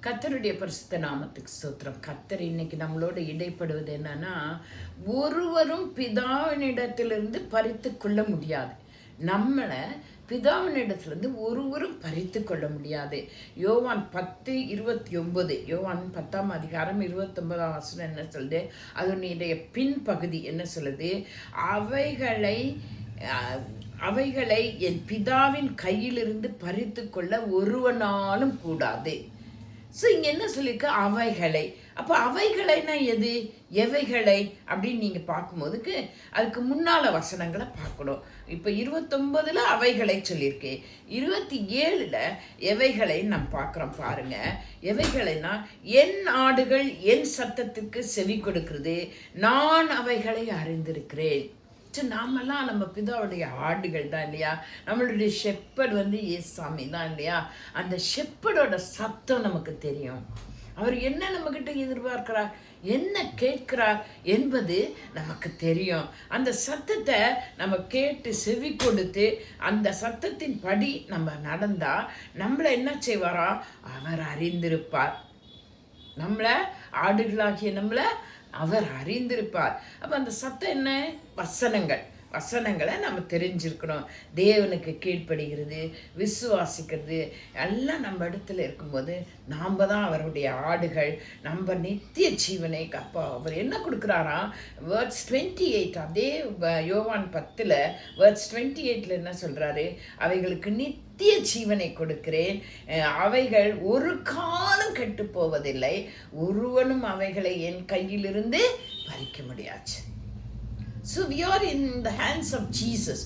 கர்த்தருடைய பரிசுத்த நாமத்துக்கு ஸ்தோத்திரம். கர்த்தர் இன்னைக்கு நம்மளோட இடைப்படுவது என்னன்னா, ஒருவரும் பிதாவினிடத்திலிருந்து பறித்து கொள்ள முடியாது. நம்மளை பிதாவினிடத்திலிருந்து ஒருவரும் பறித்து கொள்ள முடியாது. யோவான் 10:29, யோவான் 10ஆம் அதிகாரம் 29ஆம் வசனம் என்ன சொல்லுது? அதனுடைய பின்பகுதி என்ன சொல்லுது? அவைகளை என் பிதாவின் கையிலிருந்து பறித்து கொள்ள ஒருவனாலும் கூடாது. ஸோ இங்கே என்ன சொல்லியிருக்கு? அவைகளை. அப்போ அவைகளைனா எது, எவைகளை அப்படின்னு நீங்கள் பார்க்கும்போதுக்கு அதுக்கு முன்னால் வசனங்களை பார்க்கணும். இப்போ 29 அவைகளை சொல்லியிருக்கு, 27 எவைகளை நாம் பார்க்குறோம். பாருங்க, எவைகளைனா என் ஆடுகள் என் சத்தத்துக்கு செவி கொடுக்கிறது, நான் அவைகளை அறிந்திருக்கிறேன். நாமெல்லாம் நம்ம பிதாவுடைய ஆடுகள் தான் இல்லையா? நம்மளுடைய ஷெப்பர்ட் ஏசாமி தான் இல்லையா? அந்த ஷெப்பர்டோட சத்தம் நமக்கு தெரியும். அவர் என்ன நம்மக்கிட்ட எதிர்பார்க்கிறார், என்ன கேட்கிறார் என்பது நமக்கு தெரியும். அந்த சத்தத்தை நம்ம கேட்டு செவி கொடுத்து அந்த சத்தத்தின் படி நம்ம நடந்தா நம்மளை என்ன செய்வாரா? அவர் அறிந்திருப்பார். நம்மளை ஆடுகளாகிய நம்மளை அவர் அறிந்திருப்பார். அப்போ அந்த சத்தம் என்ன? வசனங்களை நம்ம தெரிஞ்சிருக்கணும். தேவனுக்கு கீழ்ப்படுகிறது, விசுவாசிக்கிறது எல்லாம் நம்ம இடத்துல இருக்கும்போது நாம் தான் அவருடைய ஆடுகள். நம்ம நித்திய ஜீவனை அப்போ அவர் என்ன கொடுக்குறாரா? வேர்ட்ஸ் 28, அதே யோவான் 10 வேர்ட்ஸ் 28 என்ன சொல்கிறாரு? அவைகளுக்கு நித்திய ஜீவனை கொடுக்கிறேன், அவைகள் ஒரு காலம் கெட்டு போவதில்லை, ஒருவனும் அவைகளை என் கையிலிருந்து பறிக்க முடியாது. So we are in the hands of Jesus.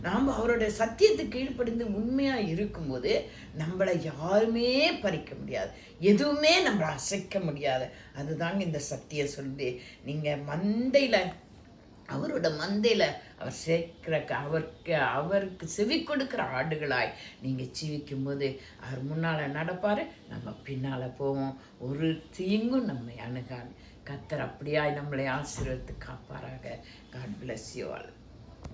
நாம் அவருடைய சத்தியத்துக்கு கீழ்ப்படிந்து உண்மையாக இருக்கும்போது நம்மளை யாருமே பறிக்க முடியாது, எதுவுமே நம்மளை அசைக்க முடியாது. அதுதாங்க இந்த சத்தியம் சொல்லுது. நீங்கள் அவரோட மந்தையில் அவர் சேர்க்கிற அவருக்கு செவி கொடுக்குற ஆடுகளாய் நீங்கள் ஜீவிக்கும் போது அவர் முன்னால் நடப்பார், நம்ம பின்னால் போவோம். ஒரு தீங்கும் நம்மை அணுகாது. கர்த்தர் அப்படியாய் நம்மளை ஆசீர்வதித்து காப்பாராக. God bless you all.